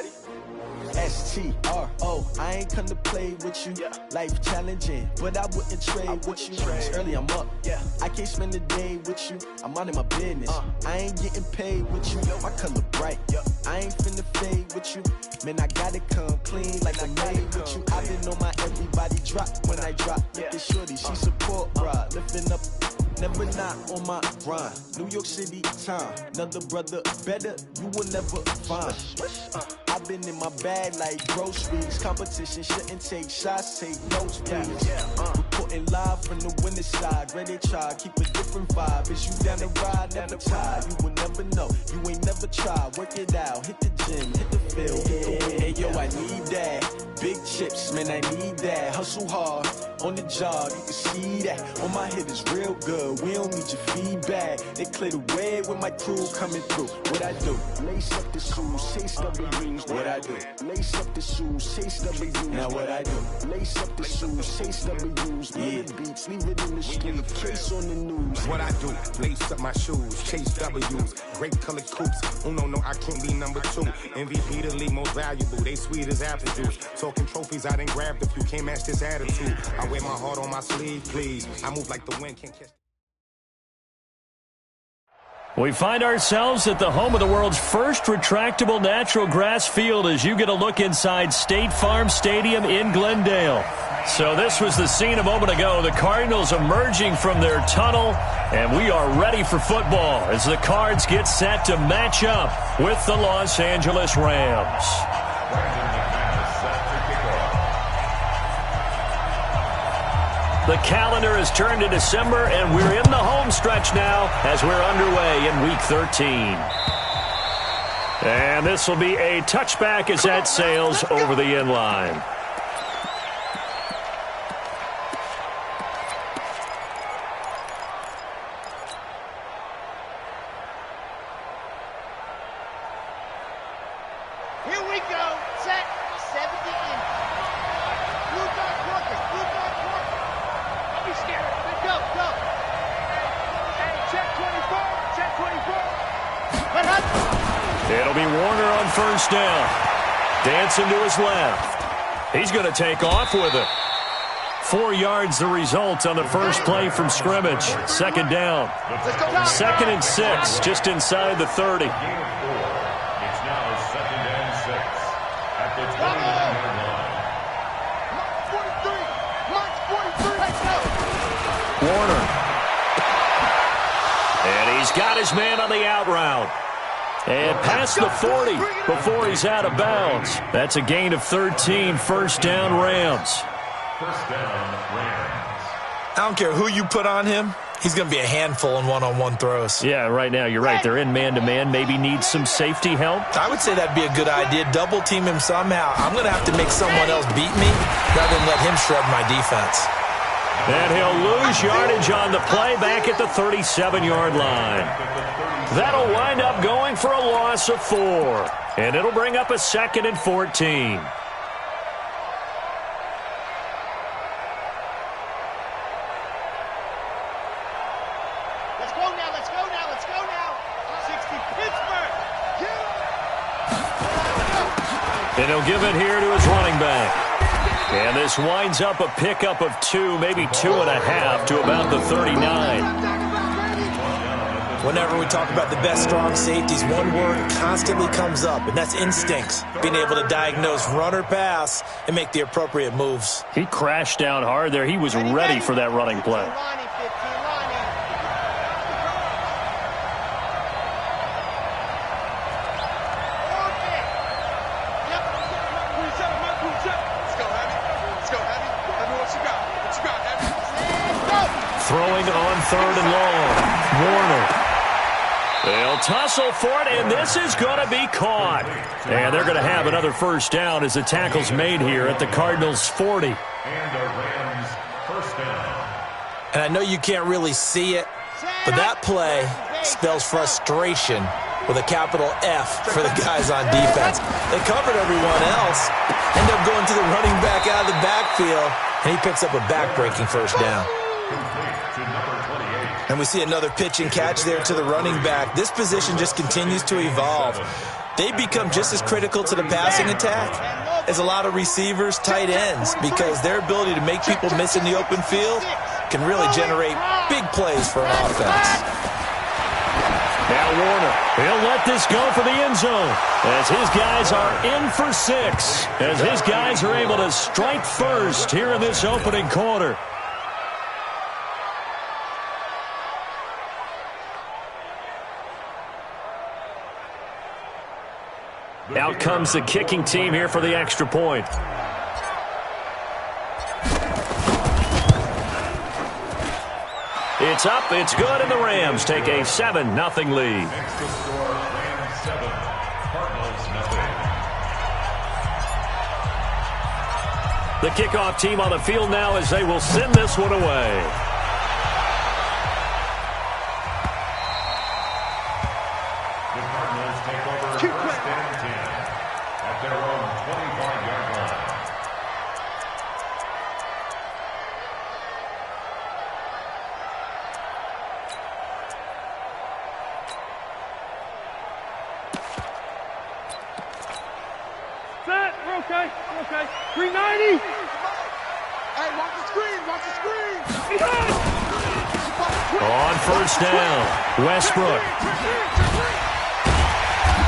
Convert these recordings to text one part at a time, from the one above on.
ready? STRO, I ain't come to play with you. Life challenging, but I wouldn't trade with you. It's early, I'm up. I can't spend the day with you. I'm minding my business. I ain't getting paid with you. My color bright. I ain't finna fade with you. Man, I gotta come clean like I made with you. I've been on my everybody drop when I drop. Look at shorty, she support, bruh. Lifting up. Never not on my grind. New York City time. Another brother better, you will never find. I've been in my bag like groceries. Competition shouldn't take shots, take notes, please. Reporting live from the winning side. Ready to try, keep a different vibe. Is you down the ride, never tired. You will never know, you ain't never tried. Work it out, hit the gym, hit the field, hit the wind. Hey yo, I need that. Big chips, man, I need that. Hustle hard, on the job, you can see that. On my head is real good, we don't need your feedback. They clear the way with my crew coming through. What I do? Lace up the shoes, chase W's. What I do? Lace up the shoes, chase W's. Now what I do? Lace up the shoes, chase W's. Yeah, beats, leave it in the street, case on the news. What I do? Lace up my shoes, chase W's. Great colored coops. Oh no, I can't be number 2. MVP the league most valuable. They sweet as apple juice. Talking trophies, I didn't grab the few. Can't match this attitude. I wear my heart on my sleeve, please. I move like the wind can't catch. We find ourselves at the home of the world's first retractable natural grass field as you get a look inside State Farm Stadium in Glendale. So this was the scene a moment ago. The Cardinals emerging from their tunnel, and we are ready for football as the Cards get set to match up with the Los Angeles Rams. The calendar has turned to December, and we're in the home stretch now as we're underway in Week 13. And this will be a touchback as that sails over the end line. Here we go. Set. 70 in. Blue dot workers. Blue dot workers. Don't be scared. Go. Hey, check 24. Check 24. It'll be Warner on first down. Dancing to his left. He's going to take off with it. 4 yards the result on the first play from scrimmage. Second down. 2nd and 6, just inside the 30. It's now 2nd and 6 at the 29-yard line. Warner. And he's got his man on the out route. And past the 40 before he's out of bounds. That's a gain of 13. First down, Rams. First down, Rams. I don't care who you put on him. He's going to be a handful in one-on-one throws. Yeah, right now, you're right. They're in man-to-man. Maybe needs some safety help. I would say that'd be a good idea. Double team him somehow. I'm going to have to make someone else beat me rather than let him shred my defense. And he'll lose yardage on the play back at the 37-yard line. That'll wind up going for a loss of 4. And it'll bring up a 2nd and 14. Let's go now. 60 Pittsburgh. And he'll give it here to his running back. And this winds up a pickup of 2, maybe 2.5 to about the 39. Whenever we talk about the best strong safeties, one word constantly comes up, and that's instincts. Being able to diagnose run or pass and make the appropriate moves. He crashed down hard there. He was ready for that running play. Throwing on 3rd and long. Warner. They'll tussle for it, and this is going to be caught. And they're going to have another first down as the tackle's made here at the Cardinals' 40. And the Rams first down. And I know you can't really see it, but that play spells frustration with a capital F for the guys on defense. They covered everyone else, end up going to the running back out of the backfield, and he picks up a back-breaking first down. And we see another pitch and catch there to the running back. This position just continues to evolve. they become just as critical to the passing attack as a lot of receivers, tight ends, because their ability to make people miss in the open field can really generate big plays for an offense. Now Warner, he'll let this go for the end zone as his guys are in for 6, as his guys are able to strike first here in this opening quarter. Out comes the kicking team here for the extra point. It's up, it's good, and the Rams take a 7-0 lead. Extra score, Rams 7, Cardinals 0. The kickoff team on the field now as they will send this one away. The Cardinals take over first and 10 at their own 25-yard line. Set. We're okay. We're okay. 390. Hey, watch the screen. Watch the screen. On first down, Westbrook.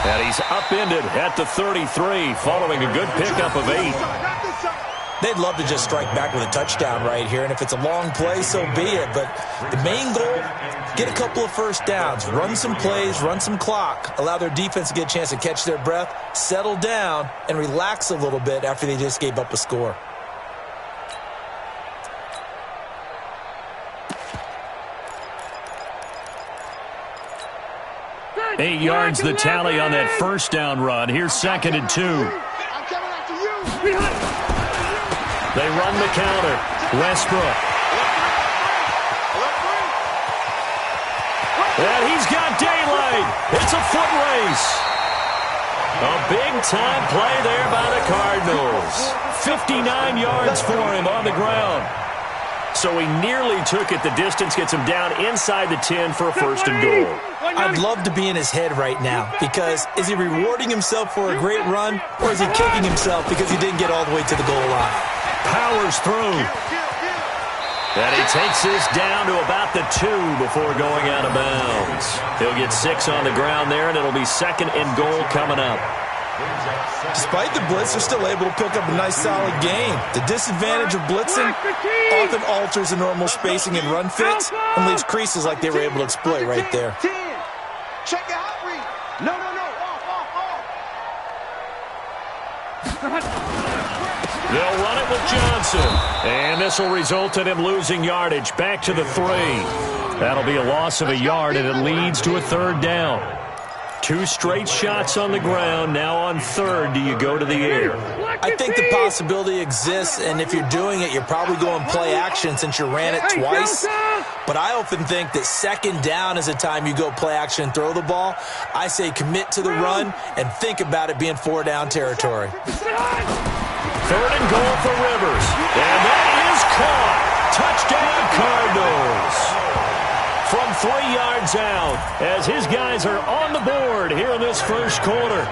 And he's upended at the 33 following a good pickup of 8. They'd love to just strike back with a touchdown right here, and if it's a long play, so be it. But the main goal, get a couple of first downs, run some plays, run some clock, allow their defense to get a chance to catch their breath, settle down, and relax a little bit after they just gave up a score. Eight yards the tally on that first down run. Here's 2nd and 2. I'm coming after you. They run the counter. Westbrook. And he's got daylight. It's a foot race. A big-time play there by the Cardinals. 59 yards for him on the ground. So he nearly took it the distance, gets him down inside the 10 for a 1st and goal. I'd love to be in his head right now, because is he rewarding himself for a great run, or is he kicking himself because he didn't get all the way to the goal line? Powers through. And he takes this down to about the 2 before going out of bounds. He'll get 6 on the ground there, and it'll be 2nd and goal coming up. Despite the blitz, they're still able to pick up a nice, solid gain. The disadvantage of blitzing often alters the normal spacing and run fits and leaves creases like they were able to exploit right there. Check it out, Reed. No. They'll run it with Johnson. And this will result in him losing yardage back to the 3. That'll be a loss of a yard, and it leads to a 3rd down. 2 straight shots on the ground. Now on 3rd, do you go to the air? I think the possibility exists, and if you're doing it, you're probably going play action since you ran it twice. But I often think that 2nd down is the time you go play action and throw the ball. I say commit to the run and think about it being 4-down territory. 3rd and goal for Rivers. And that is caught. Touchdown, Cardinals. From 3 yards out, as his guys are on the board here in this first quarter.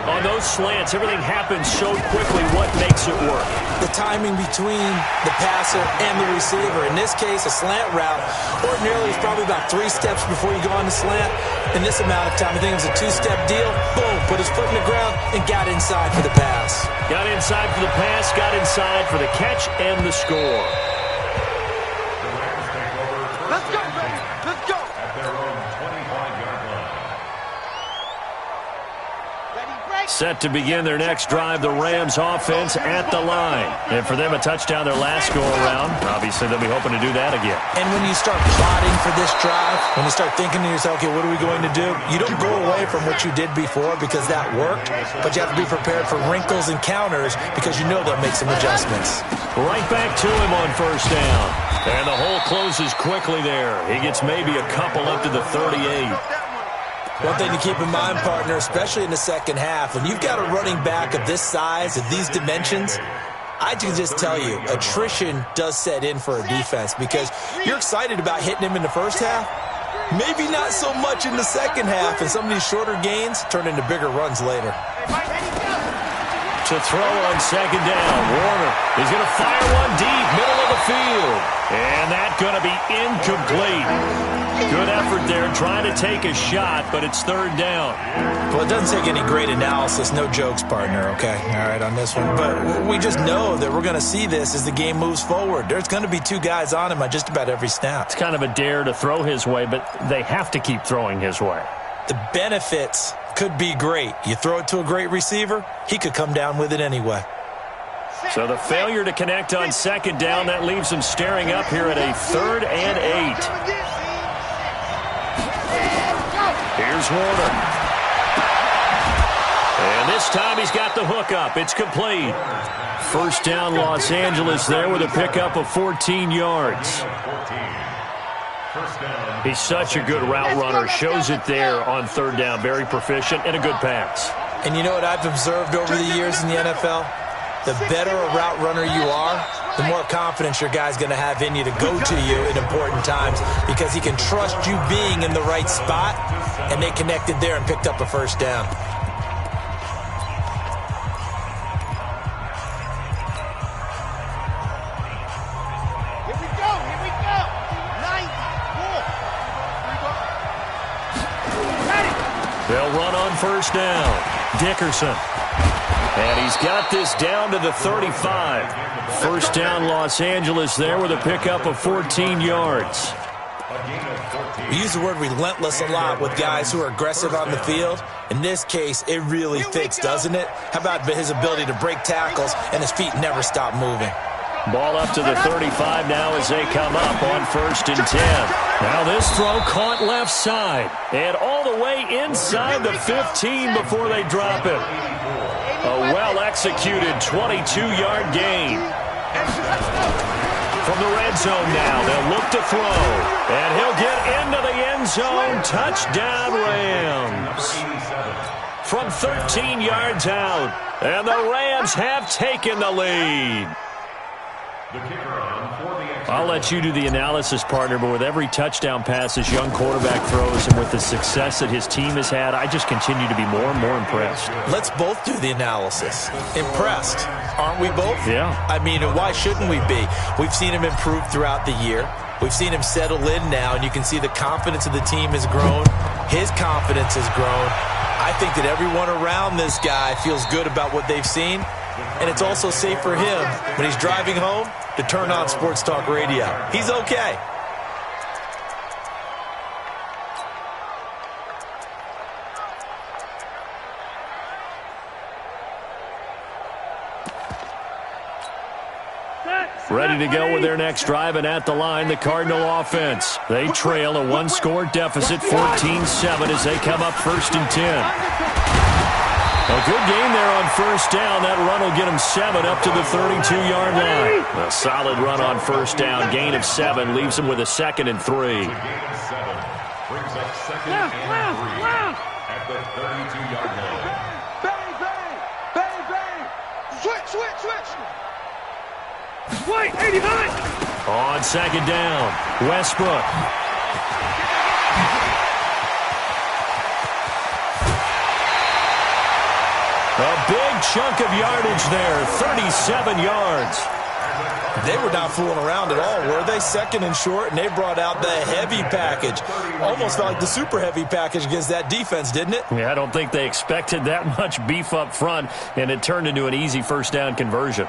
On those slants, everything happens so quickly. What makes it work? The timing between the passer and the receiver. In this case, a slant route ordinarily is probably about 3 steps before you go on the slant. In this amount of time, I think it was a 2-step deal. Boom, put his foot in the ground and got inside for the pass. Got inside for the pass, got inside for the catch and the score. Let's go, baby. Let's go. At their own 25-yard line. Set to begin their next drive, the Rams offense at the line. And for them, a touchdown their last go-around. Obviously, they'll be hoping to do that again. And when you start plotting for this drive, when you start thinking to yourself, okay, what are we going to do? You don't go away from what you did before because that worked, but you have to be prepared for wrinkles and counters because you know they'll make some adjustments. Right back to him on first down. And the hole closes quickly there. He gets maybe a couple up to the 38. One thing to keep in mind, partner, especially in the second half, when you've got a running back of this size, of these dimensions, I can just tell you, attrition does set in for a defense because you're excited about hitting him in the first half. Maybe not so much in the second half, and some of these shorter gains turn into bigger runs later. To throw on second down, Warner is going to fire one deep, middle of the field. And that's going to be incomplete. Good effort there, trying to take a shot, but it's third down. Well, it doesn't take any great analysis. No jokes, partner, okay? All right, on this one. But we just know that we're going to see this as the game moves forward. There's going to be two guys on him on just about every snap. It's kind of a dare to throw his way, but they have to keep throwing his way. The benefits could be great. You throw it to a great receiver, he could come down with it anyway. So the failure to connect on second down, that leaves him staring up here at a 3rd and 8. Here's Warner. And this time he's got the hook up. It's complete. First down, Los Angeles there with a pickup of 14 yards. He's such a good route runner. Shows it there on third down. Very proficient and a good pass. And you know what I've observed over the years in the NFL? The better a route runner you are, the more confidence your guy's going to have in you to go to you in important times because he can trust you being in the right spot, and they connected there and picked up a first down. Here we go. 94. They'll run on first down. Dickerson. And he's got this down to the 35. First down, Los Angeles there with a pickup of 14 yards. We use the word relentless a lot with guys who are aggressive on the field. In this case, it really fits, doesn't it? How about his ability to break tackles and his feet never stop moving? Ball up to the 35 now as they come up on 1st and 10. Now this throw caught left side. And all the way inside the 15 before they drop it. A well-executed 22-yard gain. From the red zone now, they'll look to throw. And he'll get into the end zone. Touchdown, Rams. From 13 yards out. And the Rams have taken the lead. I'll let you do the analysis, partner, but with every touchdown pass this young quarterback throws and with the success that his team has had, I just continue to be more and more impressed. Let's both do the analysis. Impressed, aren't we both? Yeah. I mean, why shouldn't we be? We've seen him improve throughout the year. We've seen him settle in now, and you can see the confidence of the team has grown. His confidence has grown. I think that everyone around this guy feels good about what they've seen, and it's also safe for him when he's driving home to turn on Sports Talk Radio. He's okay. Ready to go with their next drive, and at the line, the Cardinal offense. They trail a one-score deficit, 14-7, as they come up 1st and 10. A good game there on first down. That run will get him 7 up to the 32-yard line. A solid run on first down. Gain of 7 leaves him with a 2nd and 3. Brings up 2nd and 3 at the 32-yard line. Switch, 89. On second down, Westbrook. A big chunk of yardage there, 37 yards. They were not fooling around at all, were they? 2nd and short, and they brought out the heavy package. Almost felt like the super heavy package against that defense, didn't it? Yeah, I don't think they expected that much beef up front, and it turned into an easy first down conversion.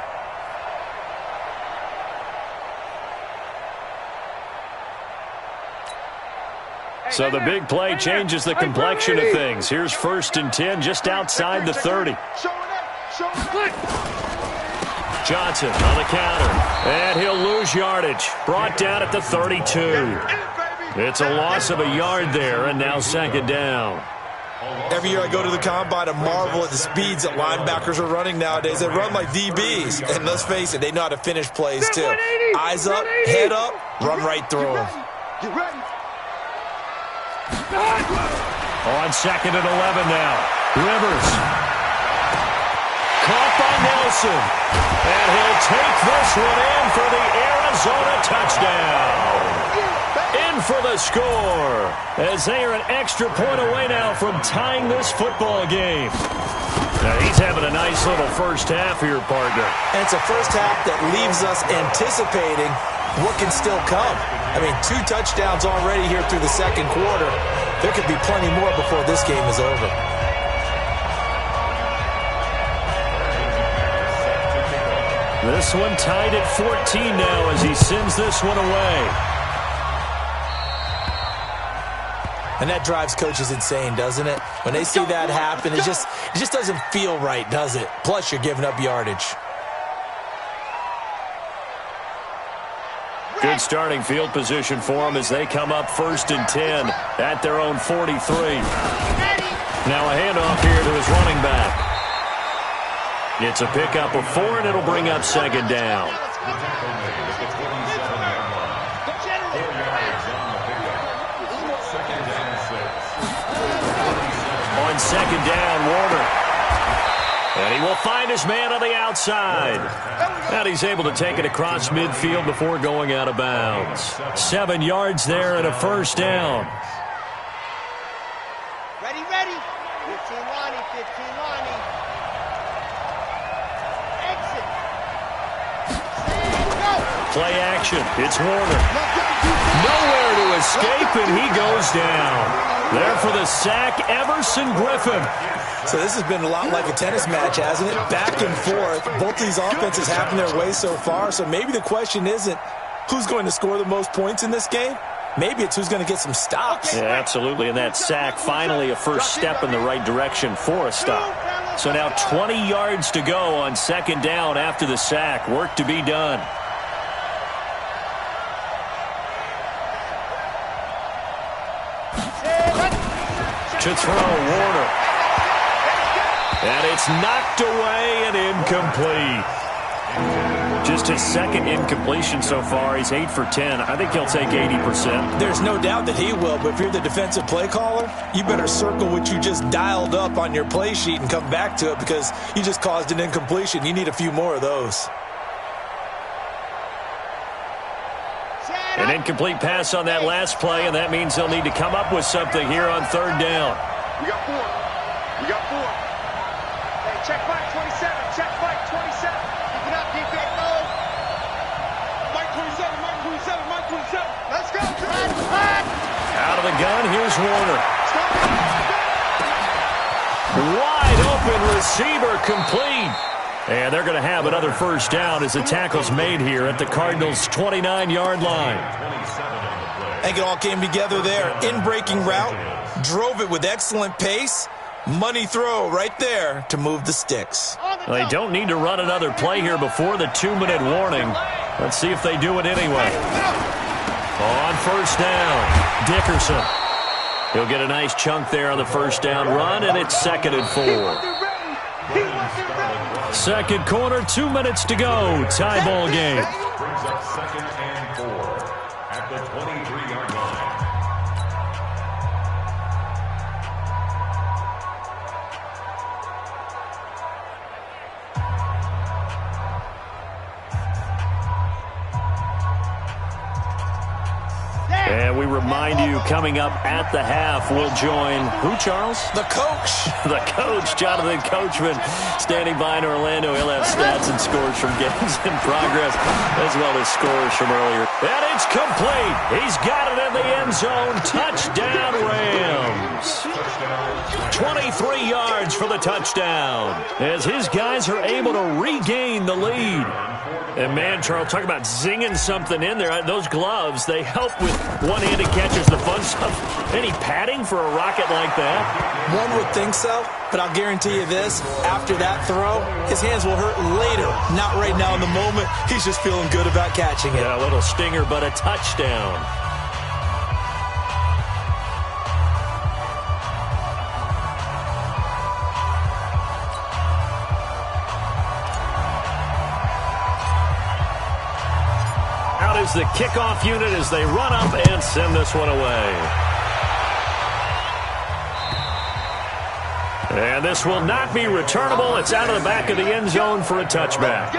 So the big play changes the complexion of things. Here's 1st and 10 just outside the 30. Johnson on the counter, and he'll lose yardage. Brought down at the 32. It's a loss of a yard there, and now 2nd down. Every year I go to the combine and marvel at the speeds that linebackers are running nowadays. They run like DBs, and let's face it, they know how to finish plays too. Eyes up, head up, run right through them. Get ready. On 2nd and 11 now. Rivers. Caught by Nelson. And he'll take this one in for the Arizona touchdown. in for the score, as they are an extra point away now from tying this football game. Now, he's having a nice little first half here, partner. And it's a first half that leaves us anticipating what can still come. I mean, 2 touchdowns already here through the second quarter. There could be plenty more before this game is over. This one tied at 14 now as he sends this one away. And that drives coaches insane, doesn't it? When they see that happen, it just doesn't feel right, does it? Plus, you're giving up yardage. Good starting field position for them as they come up 1st and 10 at their own 43. Now a handoff here to his running back. It's a pickup of 4, and it'll bring up 2nd down. On 2nd down, Warner. And he will find his man on the outside. And he's able to take it across midfield before going out of bounds. 7 yards there and a 1st down. Ready, ready. 15 Lonnie, 15 Lonnie. Exit. Go. Play action. It's Warner. Nowhere to escape, and he goes down. There for the sack, Everson Griffin. So this has been a lot like a tennis match, hasn't it? Back and forth. Both these offenses having their way so far. So maybe the question isn't who's going to score the most points in this game. Maybe it's who's going to get some stops. Yeah, absolutely. And that sack, finally a first step in the right direction for a stop. So now 20 yards to go on 2nd down after the sack. Work to be done. To throw, Warner. And it's knocked away and incomplete. Just his 2nd incompletion so far. He's 8 for 10. I think he'll take 80%. There's no doubt that he will, but if you're the defensive play caller, you better circle what you just dialed up on your play sheet and come back to it because you just caused an incompletion. You need a few more of those. An incomplete pass on that last play, and that means they'll need to come up with something here on 3rd down. We got 4. We got 4. Hey, check Mike 27. Check Mike 27. Keep it up, defense. Go. Mike 27. Mike 27. Mike 27. Let's go. Out of the gun, here's Warner. Wide open receiver complete. And they're going to have another 1st down as the tackle's made here at the Cardinals' 29-yard line. I think it all came together there. In-breaking route, drove it with excellent pace. Money throw right there to move the sticks. Well, they don't need to run another play here before the 2-minute warning. Let's see if they do it anyway. On 1st down, Dickerson. He'll get a nice chunk there on the 1st down run, and it's 2nd and 4. 2nd quarter, 2 minutes to go. Tie ball game. Brings up 2nd and 4 at the 23-yard line. And we remind you, coming up at the half, we'll join who, Charles? The coach. The coach, Jonathan Coachman, standing by in Orlando. He'll have stats and scores from games in progress, as well as scores from earlier. And it's complete. He's got it in the end zone. Touchdown, Rams. 23 yards for the touchdown, as his guys are able to regain the lead. And, man, Charles, talk about zinging something in there. Those gloves, they help with one-handed catches, the fun stuff. Any padding for a rocket like that? One would think so, but I'll guarantee you this. After that throw, his hands will hurt later. Not right now in the moment. He's just feeling good about catching it. Yeah, a little stinger, but a touchdown. Is the kickoff unit as they run up and send this one away. And this will not be returnable. It's out of the back of the end zone for a touchback.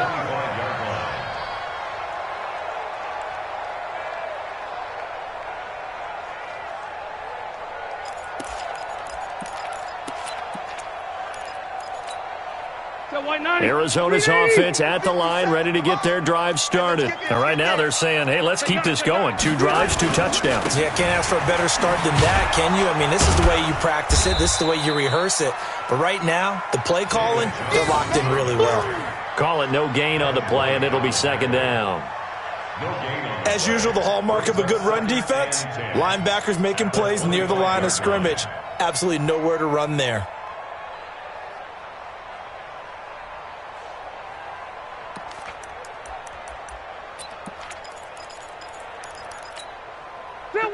Arizona's offense at the line, ready to get their drive started. And right now they're saying, hey, let's keep this going. 2 drives, 2 touchdowns. Yeah, can't ask for a better start than that, can you? I mean, this is the way you practice it. This is the way you rehearse it. But right now, the play calling, they're locked in really well. Call it no gain on the play, and it'll be 2nd down. As usual, the hallmark of a good run defense, linebackers making plays near the line of scrimmage. Absolutely nowhere to run there.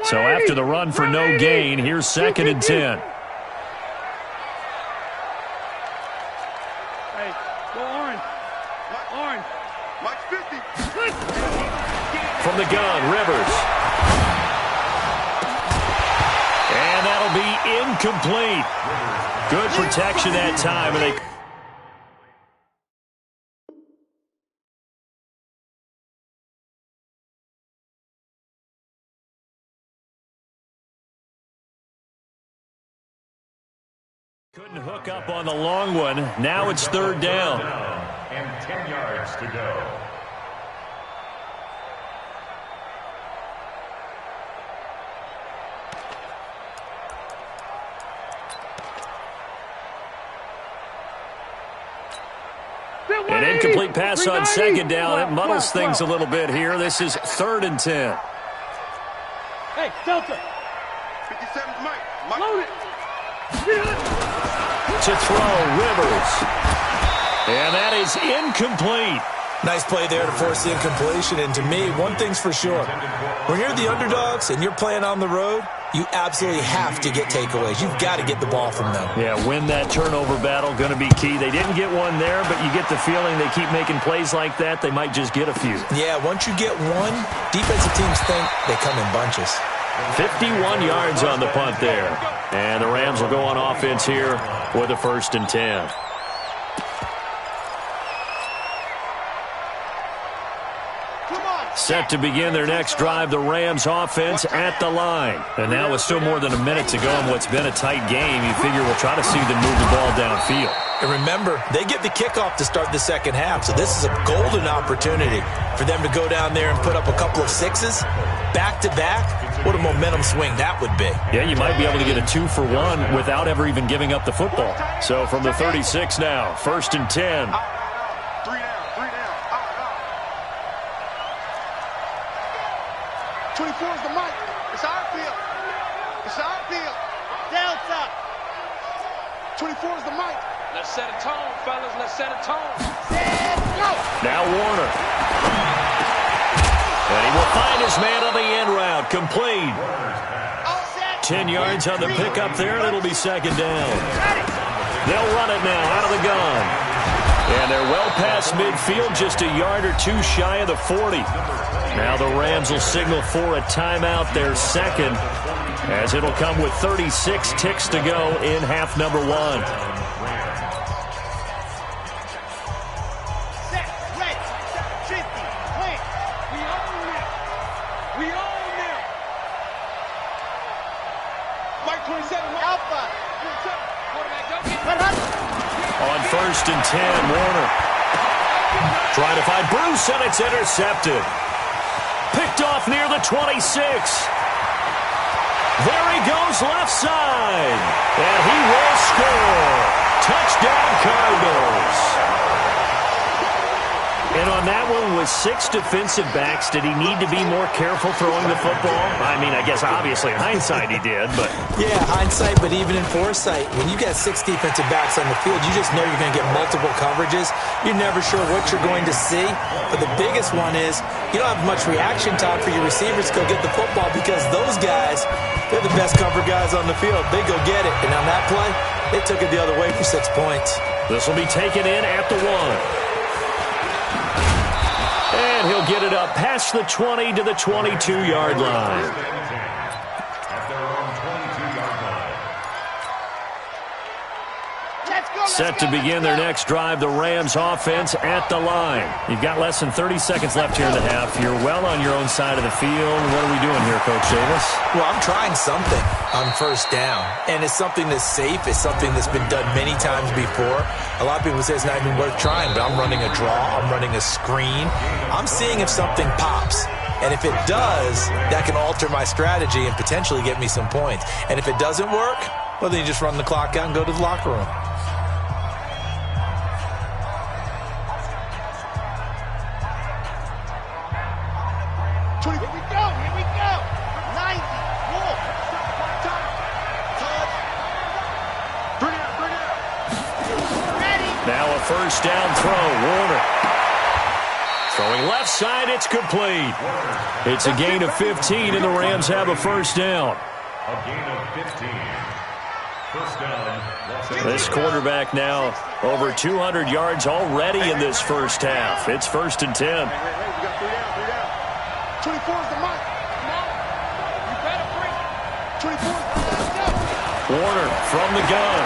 So after the run for no gain, here's 2nd and 10. Hey, go orange. Orange. Mike 50. From the gun, Rivers. And that'll be incomplete. Good protection that time, and they couldn't hook up on the long one. Now it's 3rd down. And 10 yards to go. An incomplete pass on 2nd down. It muddles things a little bit here. This is 3rd and 10. Hey, Delta. 57's Mike. Load it. To throw, Rivers. And that is incomplete. Nice play there to force the incompletion. And to me, one thing's for sure. When you're the underdogs and you're playing on the road, you absolutely have to get takeaways. You've got to get the ball from them. Yeah, win that turnover battle, going to be key. They didn't get one there, but you get the feeling they keep making plays like that, they might just get a few. Yeah, once you get one, defensive teams think they come in bunches. 51 yards on the punt there. And the Rams will go on offense here with a 1st and 10. Set to begin their next drive, the Rams offense at the line. And now with still more than a minute to go in what's been a tight game, you figure we'll try to see them move the ball downfield. And remember, they get the kickoff to start the 2nd half, so this is a golden opportunity for them to go down there and put up a couple of 6s back-to-back. What a momentum swing that would be. Yeah, you might be able to get a 2-for-1 without ever even giving up the football. So from the 36 now, 1st and 10. 24 is the mic. It's our field. It's our field. Delta. 24 is the mic. Let's set a tone, fellas. Let's set a tone. Set, go. Now Warner. And he will find his man on the end route. Complete. 10 yards on the pickup there, and it'll be 2nd down. They'll run it now out of the gun. And they're well past midfield, just a yard or 2 shy of the 40. Now the Rams will signal for a timeout, their 2nd, as it'll come with 36 ticks to go in half number 1. Set, ready, 50, plant. We own them. We own them. Mike 27, Alpha. Quarterback, go get On 1st and 10, Warner. Trying to find Bruce, and it's intercepted. Picked off near the 26. There he goes left side. And he will score. Touchdown Cardinals. And on that one, with 6 defensive backs, did he need to be more careful throwing the football? I mean, I guess obviously in hindsight he did, but... Yeah, hindsight, but even in foresight, when you got 6 defensive backs on the field, you just know you're going to get multiple coverages. You're never sure what you're going to see. But the biggest one is you don't have much reaction time for your receivers to go get the football because those guys, they're the best cover guys on the field. They go get it. And on that play, they took it the other way for 6 points. This will be taken in at the 1. And he'll get it up past the 20 to the 22-yard line. At their own 22-yard line. Let's go. Set to begin their next drive, the Rams offense at the line. You've got less than 30 seconds left here in the half. You're well on your own side of the field. What are we doing here, Coach Davis? Well, I'm trying something on first down, and it's something that's safe. It's something that's been done many times before. A lot of people say it's not even worth trying, but I'm running a draw. I'm running a screen. I'm seeing if something pops. And if it does, that can alter my strategy and potentially get me some points. And if it doesn't work, well, then you just run the clock out and go to the locker room. Here we go. 90. Wolf. Bring it out. Ready. Now a first down throw, Warner. Throwing left side, it's complete. It's a gain of 15, and the Rams have a first down. A gain of 15. First down. This quarterback now over 200 yards already in this first half. It's 1st and 10. We got 3 down. 24 is the mark. You better bring it. 24 is the mark. Warner from the gun.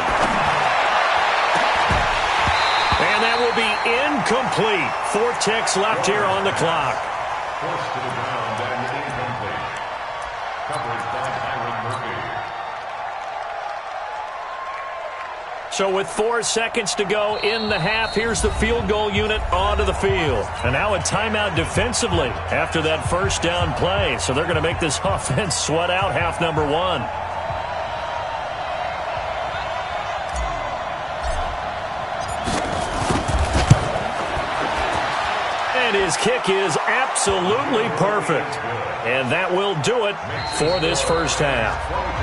And that will be incomplete. 4 ticks left here on the clock. Forced to the ground and incomplete. Coverage by Byron Murphy. So with 4 seconds to go in the half, here's the field goal unit onto the field. And now a timeout defensively after that first down play. So they're going to make this offense sweat out half number 1. And his kick is absolutely perfect. And that will do it for this first half.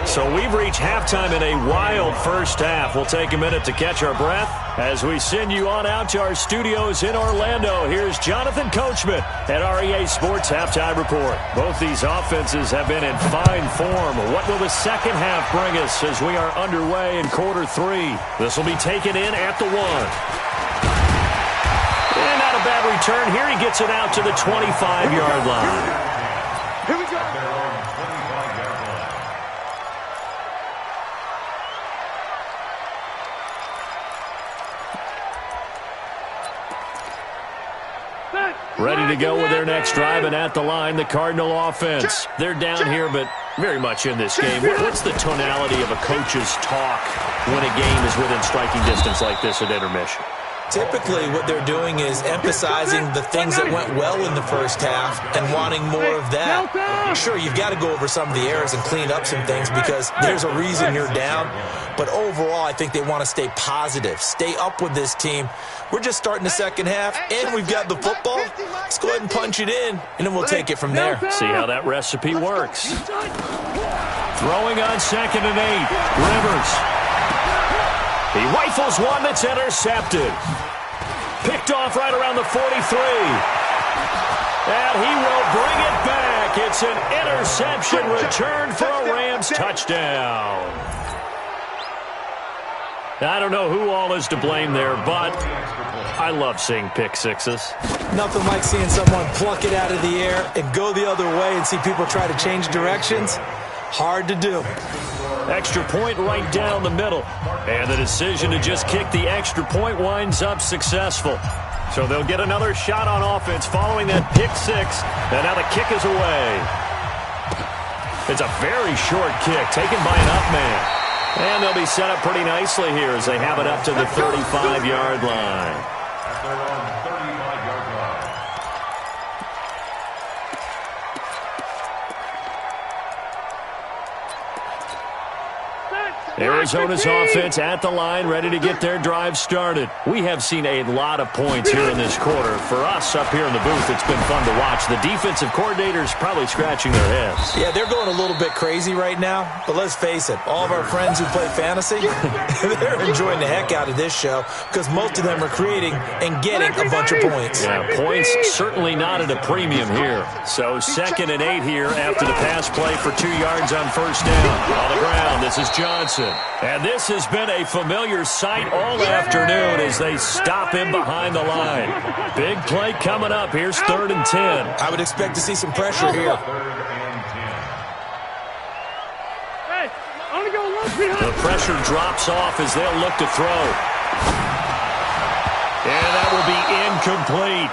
So we've reached halftime in a wild first half. We'll take a minute to catch our breath as we send you on out to our studios in Orlando. Here's Jonathan Coachman at REA Sports Halftime Report. Both these offenses have been in fine form. What will the second half bring us as we are underway in quarter 3? This will be taken in at the 1. And not a bad return. Here he gets it out to the 25-yard line. Here we go. Their own 25-yard line. Ready to go with their next drive, and at the line, the Cardinal offense. They're down here, but very much in this game. What's the tonality of a coach's talk when a game is within striking distance like this at intermission? Typically, what they're doing is emphasizing the things that went well in the first half and wanting more of that. Sure, you've got to go over some of the errors and clean up some things because there's a reason you're down. But overall, I think they want to stay positive, stay up with this team. We're just starting the second half, and we've got the football. Let's go ahead and punch it in, and then we'll take it from there. See how that recipe works. Throwing on 2nd and 8. Rivers. He rifles one that's intercepted. Picked off right around the 43. And he will bring it back. It's an interception return for a Rams touchdown. I don't know who all is to blame there, but I love seeing pick sixes. Nothing like seeing someone pluck it out of the air and go the other way and see people try to change directions. Hard to do. Extra point right down the middle. And the decision to just kick the extra point winds up successful. So they'll get another shot on offense following that pick 6. And now the kick is away. It's a very short kick taken by an up man. And they'll be set up pretty nicely here as they have it up to the 35-yard line. At their own 35-yard line. Arizona's offense at the line, ready to get their drive started. We have seen a lot of points here in this quarter. For us up here in the booth, it's been fun to watch. The defensive coordinators probably scratching their heads. Yeah, they're going a little bit crazy right now, but let's face it, all of our friends who play fantasy, they're enjoying the heck out of this show because most of them are creating and getting a bunch of points. Yeah, points certainly not at a premium here. So 2nd and 8 here after the pass play for 2 yards on first down. On the ground, this is Johnson. And this has been a familiar sight all afternoon as they stop him behind the line. Big play coming up. Here's 3rd and 10. I would expect to see some pressure here. 3rd and 10. The pressure drops off as they'll look to throw. And that will be incomplete.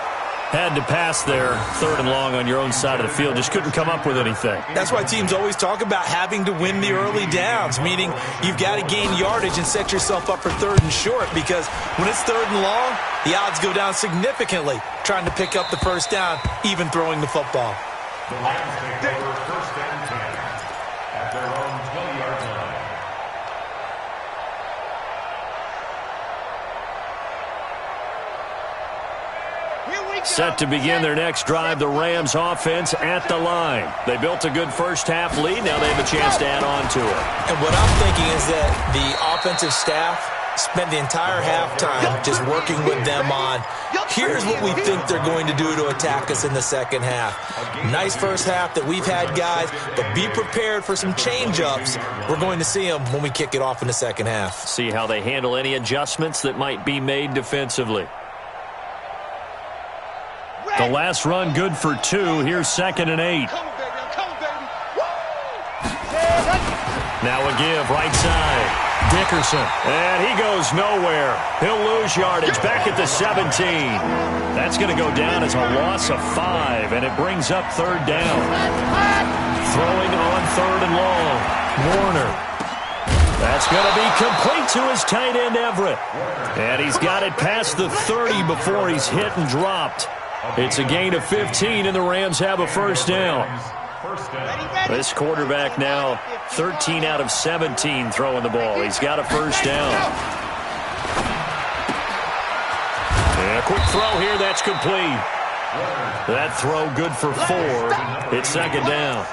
Had to pass there, 3rd and long on your own side of the field. Just couldn't come up with anything. That's why teams always talk about having to win the early downs, meaning you've got to gain yardage and set yourself up for 3rd and short, because when it's 3rd and long, the odds go down significantly trying to pick up the first down, even throwing the football. The Lions take over 1st and 10 at their own 20-yard line. Set to begin their next drive, the Rams offense at the line. They built a good first-half lead. Now they have a chance to add on to it. And what I'm thinking is that the offensive staff spent the entire halftime just working with them on, here's what we think they're going to do to attack us in the second half. Nice first half that we've had, guys, but be prepared for some change-ups. We're going to see them when we kick it off in the second half. See how they handle any adjustments that might be made defensively. The last run good for 2. Here's 2nd and 8. Now a give, right side. Dickerson. And he goes nowhere. He'll lose yardage back at the 17. That's going to go down as a loss of 5, and it brings up 3rd down. Throwing on 3rd and long. Warner. That's going to be complete to his tight end, Everett. And he's got it past the 30 before he's hit and dropped. It's a gain of 15, and the Rams have a first down. This quarterback now 13 out of 17 throwing the ball. He's got a first down. And a quick throw here, that's complete. That throw good for 4. It's 2nd down.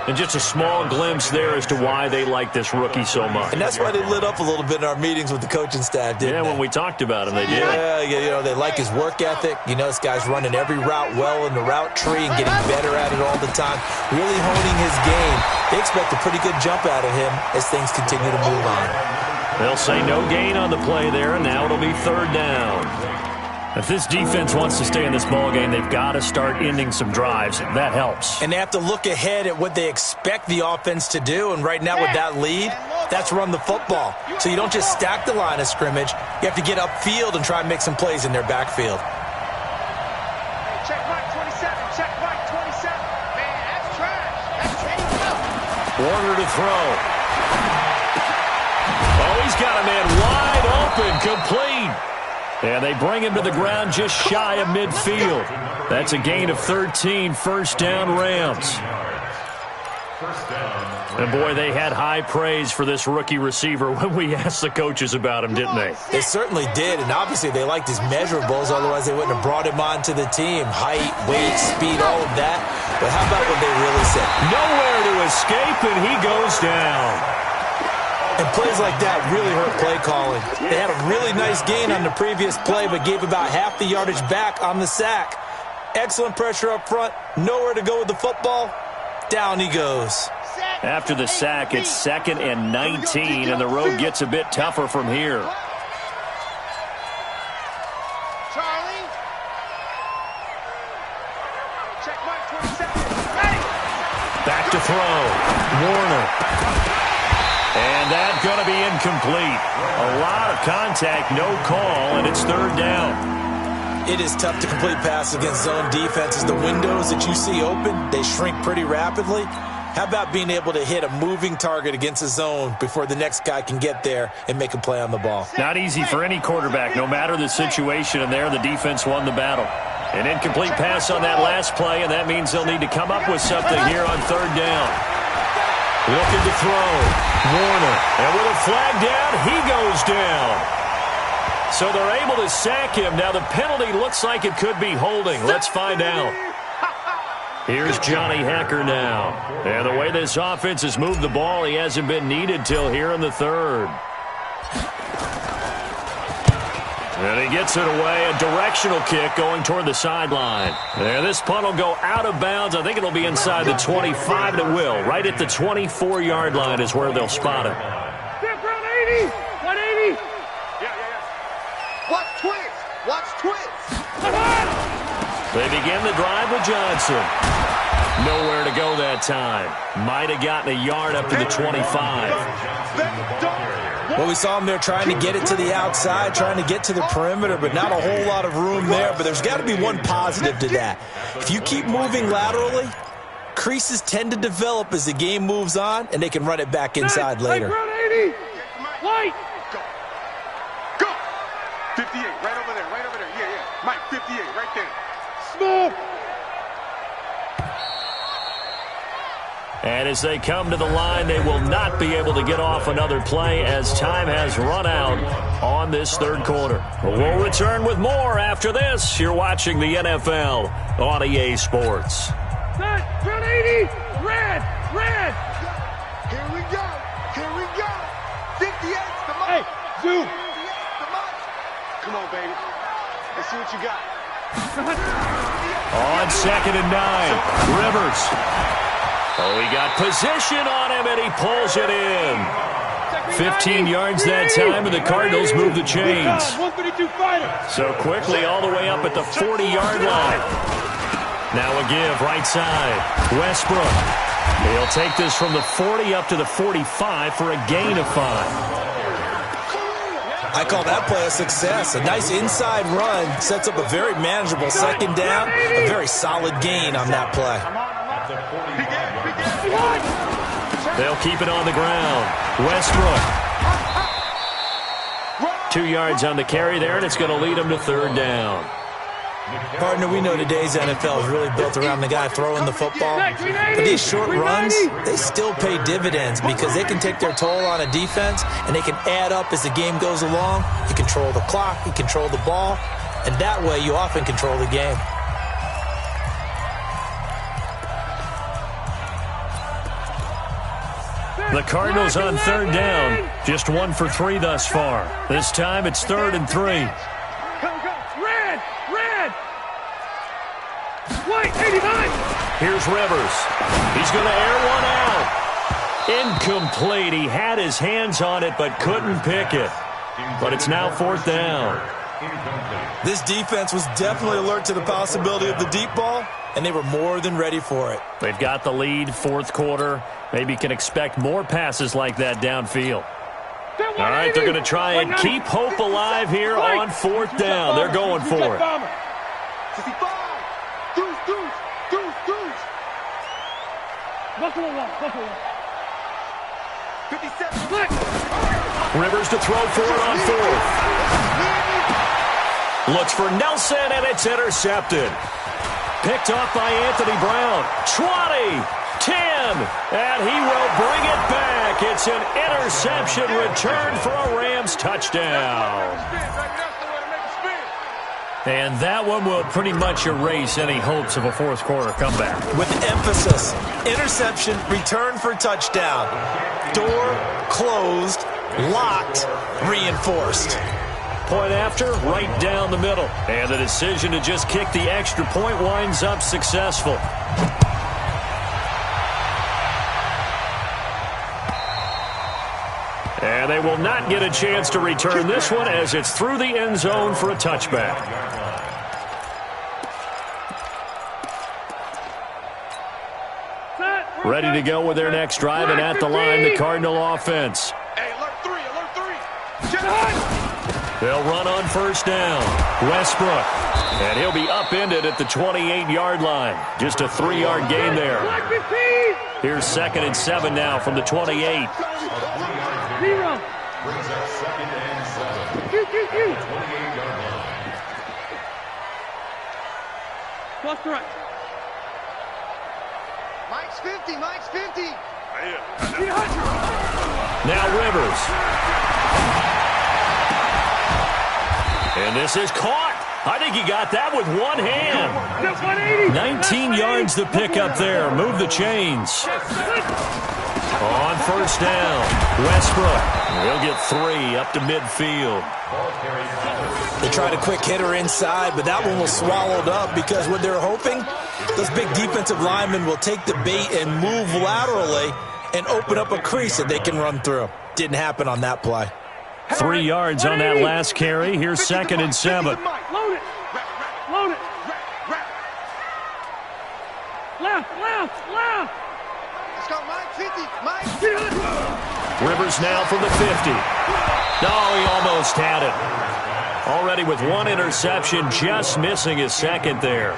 And just a small glimpse there as to why they like this rookie so much. And that's why they lit up a little bit in our meetings with the coaching staff, didn't they? When we talked about him, they did. Yeah, you know, they like his work ethic. You know, this guy's running every route well in the route tree and getting better at it all the time, really honing his game. They expect a pretty good jump out of him as things continue to move on. They'll say no gain on the play there, and now it'll be 3rd down. If this defense wants to stay in this ballgame, they've got to start ending some drives. That helps. And they have to look ahead at what they expect the offense to do. And right now with that lead, that's run the football. So you don't just stack the line of scrimmage. You have to get upfield and try and make some plays in their backfield. Check mark 27. Check mark 27. Man, that's trash. That's it. Warner to throw. Oh, he's got a man wide open, complete. And they bring him to the ground just shy of midfield. That's a gain of 13, first down Rams. And boy, they had high praise for this rookie receiver when we asked the coaches about him, didn't they? They certainly did, and obviously they liked his measurables, otherwise they wouldn't have brought him onto the team. Height, weight, speed, all of that. But how about what they really said? Nowhere to escape, and he goes down. And plays like that really hurt play calling. They had a really nice gain on the previous play, but gave about half the yardage back on the sack. Excellent pressure up front. Nowhere to go with the football. Down he goes. After the sack, it's 2nd and 19, and the road gets a bit tougher from here. Charlie. Check mark 27. Back to throw. Warner. And that's going to be incomplete. A lot of contact, no call, and it's 3rd down. It is tough to complete passes against zone defenses. The windows that you see open, they shrink pretty rapidly. How about being able to hit a moving target against a zone before the next guy can get there and make a play on the ball? Not easy for any quarterback, no matter the situation, and there the defense won the battle. An incomplete pass on that last play, and that means they'll need to come up with something here on 3rd down. Looking to throw. Warner. And with a flag down, he goes down. So they're able to sack him. Now the penalty looks like it could be holding. Let's find out. Here's Johnny Hecker now. And the way this offense has moved the ball, he hasn't been needed till here in the 3rd. And he gets it away, a directional kick going toward the sideline. And this punt will go out of bounds. I think it'll be inside the 25, and it will. Right at the 24-yard line is where they'll spot it. 180. 180. Yeah. Watch twins. Watch twins. They begin the drive with Johnson. Nowhere to go that time. Might have gotten a yard up to the 25. Well, we saw him there trying to get it to the outside, trying to get to the perimeter, but not a whole lot of room there. But there's got to be one positive to that. If you keep moving laterally, creases tend to develop as the game moves on, and they can run it back inside later. White. Go. 58, right over there, right over there. Yeah, yeah. Mike, 58, right there. Small. And as they come to the line, they will not be able to get off another play as time has run out on this third quarter. We'll return with more after this. You're watching the NFL on EA Sports. Front 80, red. Here we go. 58, the mark. Hey, zoom. 58, the mark. Come on, baby. Let's see what you got. On 2nd and 9, Rivers. Oh, he got position on him, and he pulls it in. 15 yards that time, and the Cardinals move the chains. So quickly all the way up at the 40-yard line. Now a give, right side. Westbrook. He'll take this from the 40 up to the 45 for a gain of 5. I call that play a success. A nice inside run sets up a very manageable second down. A very solid gain on that play. They'll keep it on the ground. Westbrook. 2 yards on the carry there, and it's going to lead them to third down. Partner, we know today's NFL is really built around the guy throwing the football. But these short runs, they still pay dividends because they can take their toll on a defense, and they can add up as the game goes along. You control the clock, you control the ball, and that way you often control the game. The Cardinals on third down. Just 1 for 3 thus far. This time it's 3rd and 3. Red. White, 89. Here's Rivers. He's going to air one out. Incomplete. He had his hands on it but couldn't pick it. But it's now 4th down. This defense was definitely alert to the possibility of the deep ball, and they were more than ready for it. They've got the lead, 4th quarter. Maybe can expect more passes like that downfield. All right, they're going to try and keep hope alive here on 4th down. They're going for it. 55. Deuce. Buffalo 57. Rivers to throw for it on 4th. Looks for Nelson, and it's intercepted. Picked off by Anthony Brown. 20, 10, and he will bring it back. It's an interception return for a Rams touchdown. And that one will pretty much erase any hopes of a 4th quarter comeback. With emphasis, interception, return for touchdown. Door closed, locked, reinforced. Point after, right down the middle. And the decision to just kick the extra point winds up successful. And they will not get a chance to return this one as it's through the end zone for a touchback. Ready to go with their next drive, and at the line, the Cardinal offense. Alert 3. They'll run on 1st down. Westbrook. And he'll be upended at the 28-yard line. Just a 3-yard gain there. Here's 2nd and 7 now from the 28. Brings up 2nd and 7. 28-yard line. Cross correct. Mike's 50. Now Rivers. And this is caught. I think he got that with one hand. 19 yards to pick up there. Move the chains. On 1st down, Westbrook. He'll get 3 up to midfield. They tried a quick hitter inside, but that one was swallowed up because what they're hoping, those big defensive linemen will take the bait and move laterally and open up a crease that they can run through. Didn't happen on that play. 3 yards on that last carry. Here's 2nd and 7. Load it. Left. Let's go, Mike. 50. Mike. Rivers now from the 50. No, he almost had it. Already with one interception, just missing his second there.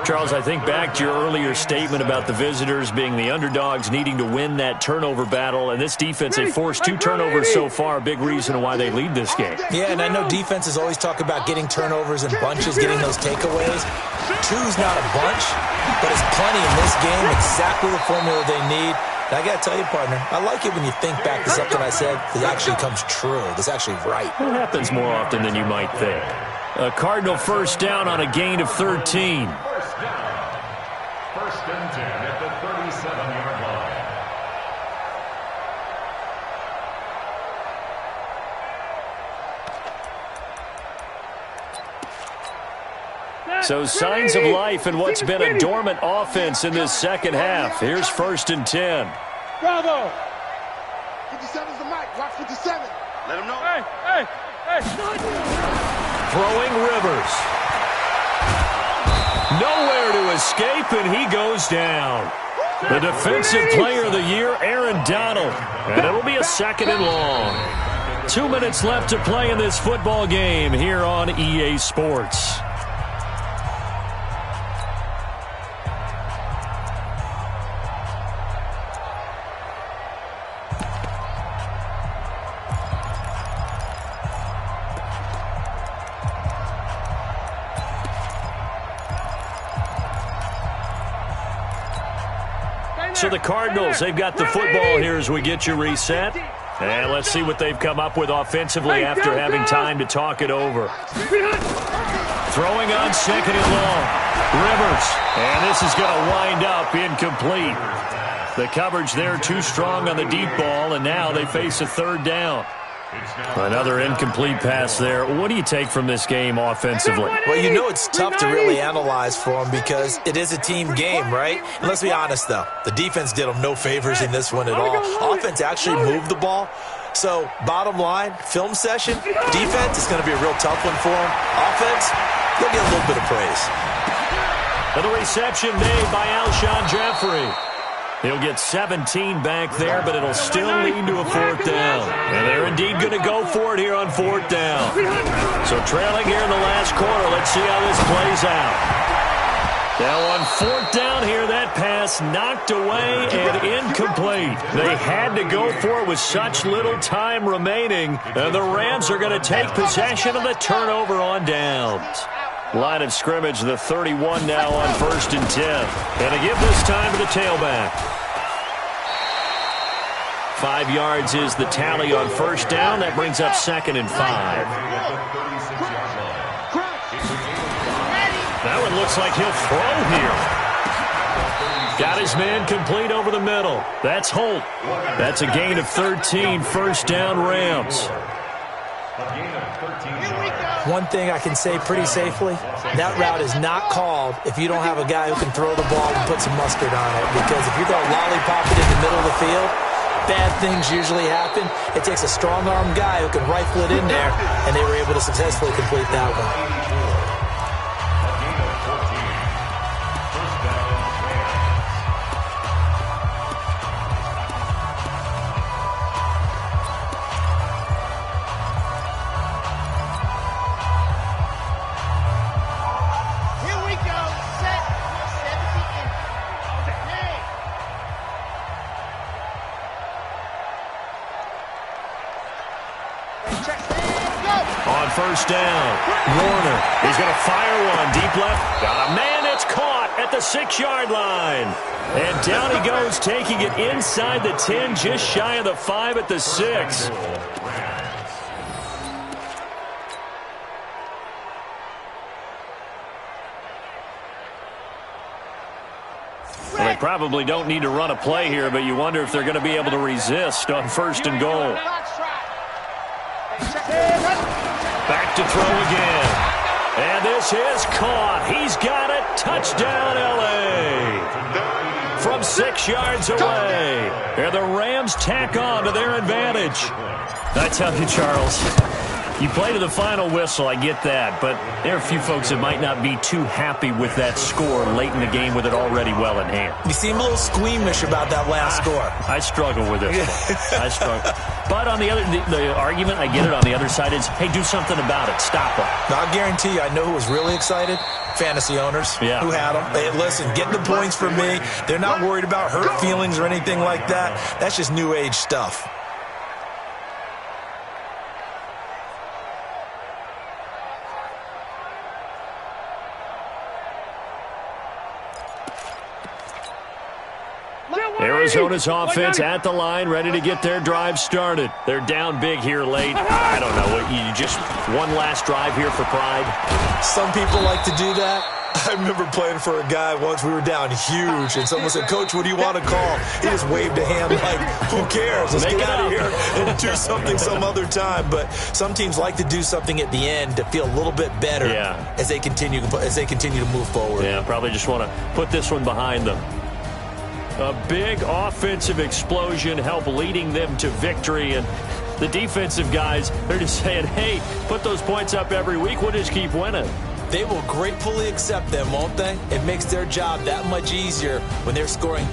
Charles, I think back to your earlier statement about the visitors being the underdogs needing to win that turnover battle, and this defense, they forced 2 turnovers so far, a big reason why they lead this game. Yeah, and I know defenses always talk about getting turnovers in bunches, getting those takeaways. 2's not a bunch, but it's plenty in this game, exactly the formula they need. And I got to tell you, partner, I like it when you think back to something I said that actually comes true, that's actually right. It happens more often than you might think. A Cardinal first down on a gain of 13. First and 10 at the 37-yard line. So signs of life in what's been a dormant offense in this second half. Here's first and 10. Bravo. 57's the mic. Watch 57. Let him know. Hey. Throwing Rivers. Nowhere to escape, and he goes down. The defensive player of the year, Aaron Donald. And it'll be a second and long. 2 minutes left to play in this football game here on EA Sports. So the Cardinals, they've got the football here as we get you reset. And let's see what they've come up with offensively after having time to talk it over. Throwing on second and long. Rivers. And this is going to wind up incomplete. The coverage there too strong on the deep ball, and now they face a third down. Another incomplete pass there. What do you take from this game offensively? Well, you know it's tough to really analyze for them because it is a team game, right? And let's be honest, though. The defense did them no favors in this one at all. Offense actually moved the ball. So, bottom line, film session, defense is going to be a real tough one for them. Offense, they'll get a little bit of praise. And the reception made by Alshon Jeffrey. He'll get 17 back there, but it'll still lead to a fourth down. And they're indeed going to go for it here on fourth down. So trailing here in the last quarter, let's see how this plays out. Now on fourth down here, that pass knocked away and incomplete. They had to go for it with such little time remaining. And the Rams are going to take possession of the turnover on downs. Line of scrimmage, the 31 now on first and 10. And to give this time to the tailback. 5 yards is the tally on first down. That brings up second and 5. That one looks like he'll throw here. Got his man complete over the middle. That's Holt. That's a gain of 13, first down Rams. One thing I can say pretty safely, that route is not called if you don't have a guy who can throw the ball and put some mustard on it. Because if you're going to lollipop it in the middle of the field, bad things usually happen. It takes a strong-armed guy who can rifle it in there, and they were able to successfully complete that one. First down. Warner. He's going to fire one. Deep left. Got a man. It's caught at the 6-yard line. And down he goes, taking it inside the 10, just shy of the 5 at the 6. Well, they probably don't need to run a play here, but you wonder if they're going to be able to resist on first and goal. Back to throw again. And this is caught. He's got it. Touchdown, L.A. From 6 yards away. And the Rams tack on to their advantage. I tell you, Charles, You play to the final whistle, I get that, but there are a few folks that might not be too happy with that score late in the game with it already well in hand. You seem a little squeamish about that last score. I struggle with this one. I struggle. But on the other, the argument, I get it, on the other side is, hey, do something about it. Stop them. Now, I guarantee you, I know who was really excited. Fantasy owners who had them. Hey, listen, get the points for me. They're not worried about hurt feelings or anything like that. That's just new age stuff. Arizona's offense at the line, ready to get their drive started. They're down big here late. I don't know. You just one last drive here for pride? Some people like to do that. I remember playing for a guy once. We were down huge, and someone said, Coach, what do you want to call? He just waved a hand like, who cares? Let's get out of here and do something some other time. But some teams like to do something at the end to feel a little bit better as they continue to move forward. Yeah, probably just want to put this one behind them. A big offensive explosion helped leading them to victory, and the defensive guys, they're just saying, hey, put those points up every week. We'll just keep winning. They will gratefully accept them, won't they? It makes their job that much easier when they're scoring